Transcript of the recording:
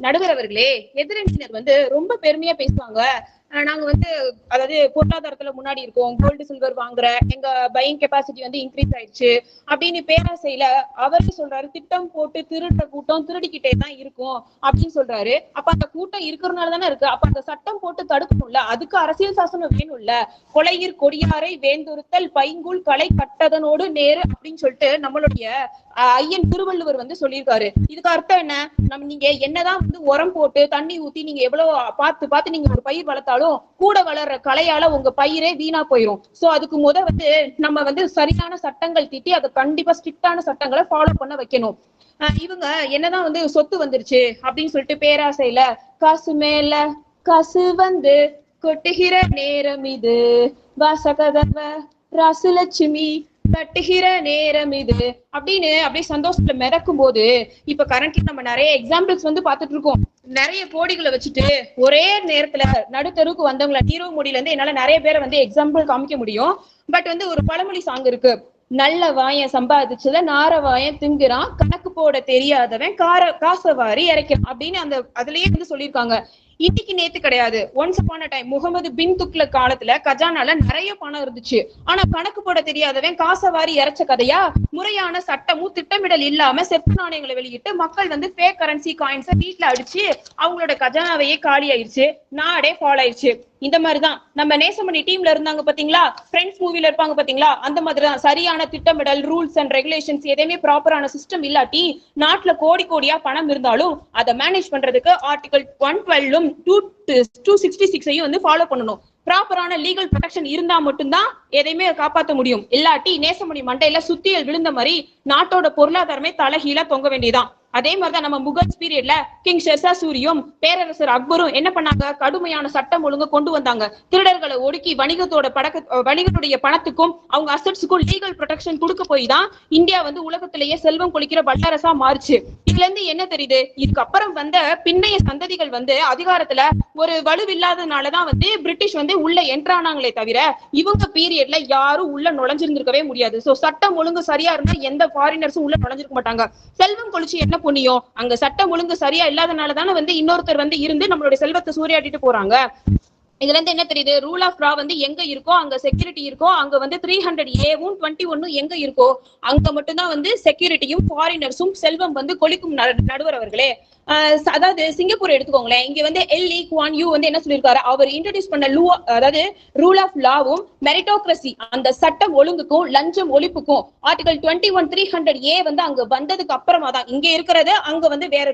நடுவர் அவர்களே, எதிரணியினர் வந்து ரொம்ப பெருமையா பேசுவாங்க. நாங்க வந்து அதாவது பொருளாதாரத்துல முன்னாடி இருக்கோம், கோல்டு சில்வர் வாங்குற, எங்க பையிங் கெப்பாசிட்டி வந்து இன்க்ரீஸ் ஆயிடுச்சு அப்படின்னு பேராசையில அவரே சொல்றாரு, திட்டம் போட்டு திருடுற கூட்டம் திருடிக்கிட்டே தான் இருக்கும் அப்படின்னு சொல்றாரு. அப்ப அந்த கூட்டம் இருக்கிறதுனால தானே இருக்கு. அப்ப அந்த சட்டம் போட்டு தடுக்கணும்ல, அதுக்கு அரசியல் சாசனம் வேணும்ல. கொலையிற் கொடியாரை வேந்துறுத்தல் பைங்குல் களை கட்டதனோடு நேரு அப்படின்னு சொல்லிட்டு நம்மளுடைய ஐயன் திருவள்ளுவர் வந்து சொல்லியிருக்காரு. இதுக்கு அர்த்தம் என்ன? நீங்க என்னதான் வந்து உரம் போட்டு தண்ணி ஊத்தி நீங்க எவ்வளவு பார்த்து நீங்க ஒரு பயிர் வளர்த்தாலும் கூட வளர்ற கலையால உங்க பயிரே வீணா போயிடும். சோ அதுக்கு வந்து நம்ம வந்து சரியான சட்டங்கள் தீட்டி அதை கண்டிப்பா ஸ்ட்ரிக்டான சட்டங்களை ஃபாலோ பண்ண வைக்கணும். இவங்க என்னதான் வந்து சொத்து வந்துருச்சு அப்படின்னு சொல்லிட்டு பேராசையில காசு மேல காசு வந்து கொட்டுகிற நேரம் இது வாசகதவ ராசுலட்சுமி கட்டுகிற நேரம் இது அப்படின்னு அப்படியே சந்தோஷத்துல மிதக்கும் போது, இப்ப கரண்ட்லி நம்ம நிறைய எக்ஸாம்பிள்ஸ் வந்து பாத்துட்டு இருக்கோம். நிறைய கோடிகளை வச்சுட்டு ஒரே நேரத்துல நடுத்தருக்கு வந்தவங்கள நீரவ் மோடியில இருந்து என்னால நிறைய பேரை வந்து எக்ஸாம்பிள் காமிக்க முடியும். பட் வந்து ஒரு பழமொழி சாங் இருக்கு, நல்ல வாயன் சம்பாதிச்சத நார வாயன் திங்குறான், கணக்கு போட தெரியாதவன் காசவாரி இறைக்கிறான் அப்படின்னு அந்த அதுலயே வந்து சொல்லியிருக்காங்க. இன்னைக்கு நேத்து கிடையாது. Once upon a time Muhammad bin Tughlaq காலத்துல கஜானால நிறைய பணம் இருந்துச்சு. ஆனா கணக்கு போட தெரியாதவன் காசவாரி இறைச்ச கதையா? முறையான சட்டமும் திட்டமிடல் இல்லாம செப்பு நாணயங்களை வெளியிட்டு மக்கள் வந்து ஃபேக் கரன்சி காயின்ஸை வீட்டுல அடிச்சு அவங்களோட கஜானாவையே காலி ஆயிடுச்சு, நாடே ஃபால் ஆயிடுச்சு. இந்த மாதிரிதான் நம்ம நேசமணி டீம்ல இருந்தாங்க பாத்தீங்களா, ஃப்ரெண்ட்ஸ் மூவில இருப்பாங்க பாத்தீங்களா, அந்த மாதிரிதான் சரியான திட்டமிடல் ரூல்ஸ் அண்ட் ரெகுலேஷன்ஸ் எதையுமே ப்ராப்பரான சிஸ்டம் இல்லாட்டி நாட்டுல கோடி கோடியா பணம் இருந்தாலும் அதை மேனேஜ் பண்றதுக்கு ஆர்டிகல் 112 266 வந்து ஃபாலோ பண்ணணும். ப்ராப்பரான லீகல் ப்ரொடெக்ஷன் இருந்தா மட்டும்தான் எதையுமே காப்பாற்ற முடியும். இல்லாட்டி நேசமணி மண்டையில சுத்தியல் விழுந்த மாதிரி நாட்டோட பொருளாதாரமே தலைகீழ தொங்க வேண்டியதான். அதே மாதிரிதான் நம்ம முகல்ஸ் பீரியட்ல கிங் ஷெர்ஷா சூரியும் பேரரசர் அக்பரும் என்ன பண்ணாங்க, கடுமையான சட்டம் ஒழுங்கு கொண்டு வந்தாங்க. திருடர்களை ஒடுக்கி வணிகத்துடைய பணத்துக்கும் அவங்க அசட்ஸுக்கும் லீகல் ப்ரொடெக்ஷன் கொடுக்க போய் தான் இந்தியா வந்து உலகத்திலேயே செல்வம் கொளிக்கிற வல்லரசா மாறுச்சு. இதுல இருந்து என்ன தெரியுது, இதுக்கப்புறம் வந்த பின்னைய சந்ததிகள் வந்து அதிகாரத்துல ஒரு வலுவில்லாதனாலதான் வந்து பிரிட்டிஷ் வந்து உள்ள என்ட்ரானாங்களே தவிர இவங்க பீரியட்ல யாரும் உள்ள நுழைஞ்சிருந்திருக்கவே முடியாது. சோ சட்டம் ஒழுங்கு சரியா இருந்தா எந்த ஃபாரினர்ஸும் உள்ள நுழைஞ்சிருக்க மாட்டாங்க. செல்வம் கொளிச்சு என்ன புண்ணியம்? அங்க சட்டம் ஒழுங்கு சரியா இல்லாதனாலதானே வந்து இன்னொருத்தர் வந்து இருந்து நம்மளுடைய செல்வத்தை சூறையாடிட்டு போறாங்க. இதுல இருந்து என்ன தெரியுது, ரூல் ஆஃப் லா வந்து எங்க இருக்கோ அங்க செக்யூரிட்டி இருக்கோ, அங்க வந்து 300A-வும் 21 எங்க இருக்கோ அங்க மட்டும்தான் வந்து செக்யூரிட்டியும் ஃபாரினர்ஸும் செல்வம் வந்து கொளிக்கும். நடுவர் அவர்களே, அதாவது சிங்கப்பூர் எடுத்துக்கோங்களேன். இங்க வந்து லீ குவான் யூ வந்து என்ன சொல்லியிருக்காரு, அவர் இன்ட்ரோடியூஸ் பண்ண அதாவது ரூல் ஆஃப் லாவும் மெரிட்டோக்ரசி அந்த சட்டம் ஒழுங்குக்கும் லஞ்சம் ஒழிப்புக்கும் ஆர்டிகல் 21 300A வந்து அங்க வந்ததுக்கு அப்புறமா தான் இங்க இருக்கிறது அங்க வந்து வேற